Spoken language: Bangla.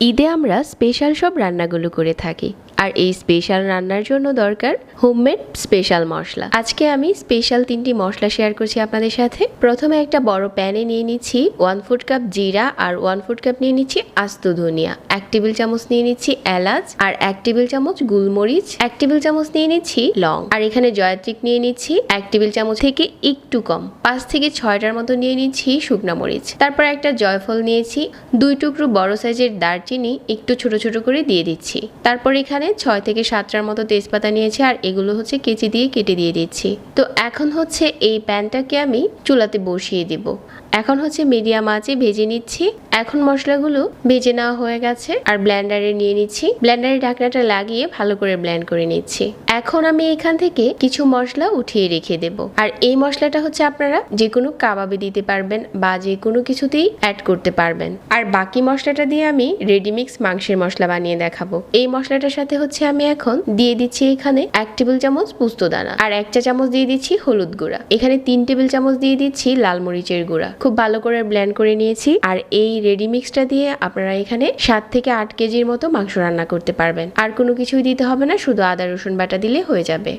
ঈদে আমরা স্পেশাল সব রান্নাগুলো করে থাকি, আর এই স্পেশাল রান্নার জন্য দরকার হোমমেড স্পেশাল মশলা। আজকে আমি স্পেশাল 3টি মশলা শেয়ার করছি আপনাদের সাথে। প্রথমে একটা বড় প্যানে নিয়ে নিচ্ছি 1 ফুট কাপ জিরা, আর 1 ফুট কাপ নিয়ে নিচ্ছি আস্ত ধনিয়া, 1 টেবিল চামচ নিয়ে নিচ্ছি এলাচ, আর 1 টেবিল চামচ গোলমরিচ, 1 টেবিল চামচ নিয়ে নিচ্ছি লং, আর এখানে জয়ত্রিক নিয়ে নিচ্ছি 1 টেবিল চামচ থেকে একটু কম, 5 থেকে 6টার মতো নিয়ে নিচ্ছি শুকনা মরিচ। তারপর একটা জয়ফল নিয়েছি, 2 টুকরো বড় সাইজের দারচিনি একটু ছোট ছোট করে দিয়ে দিচ্ছি। তারপর এখানে 6 থেকে 7টার মতো তেজপাতা নিয়েছি, আর এগুলো হচ্ছে কেচি দিয়ে কেটে দিয়ে দিচ্ছি। তো এখন হচ্ছে এই প্যানটাকে আমি চুলাতে বসিয়ে দিব। এখন হচ্ছে মিডিয়াম আঁচে ভেজে নিচ্ছি। এখন মশলাগুলো ভেজে নেওয়া হয়ে গেছে, আর ব্লেন্ডারে নিয়ে নিচ্ছি। ব্লেন্ডারের ঢাকনাটা লাগিয়ে ভালো করে ব্লেন্ড করে নিচ্ছি। এখন আমি এখান থেকে কিছু মশলা উঠিয়ে রেখে দেব, আর এই মশলাটা হচ্ছে আপনারা যে কোনো কাবাবে দিতে পারবেন বা যে কোনো কিছুতেই অ্যাড করতে পারবেন। আর বাকি মশলাটা দিয়ে আমি রেডিমিক্স মাংসের মশলা বানিয়ে দেখাবো। এই মশলাটার সাথে হচ্ছে আমি এখন দিয়ে দিচ্ছি এখানে 1 টেবিল চামচ পোস্তদানা, আর 1 চা চামচ দিয়ে দিচ্ছি হলুদ গুঁড়া, এখানে 3 টেবিল চামচ দিয়ে দিচ্ছি লাল মরিচের গুঁড়া। খুব ভালো করে ব্লেন্ড করে নিয়েছি। আর এই রেডি মিক্সটা দিয়ে আপনারা এখানে 7 থেকে 8 কেজির মতো মাংস রান্না করতে পারবেন। আর কোনো কিছুই দিতে হবে না, শুধু আদা রসুন বাটা দিলে হয়ে যাবে।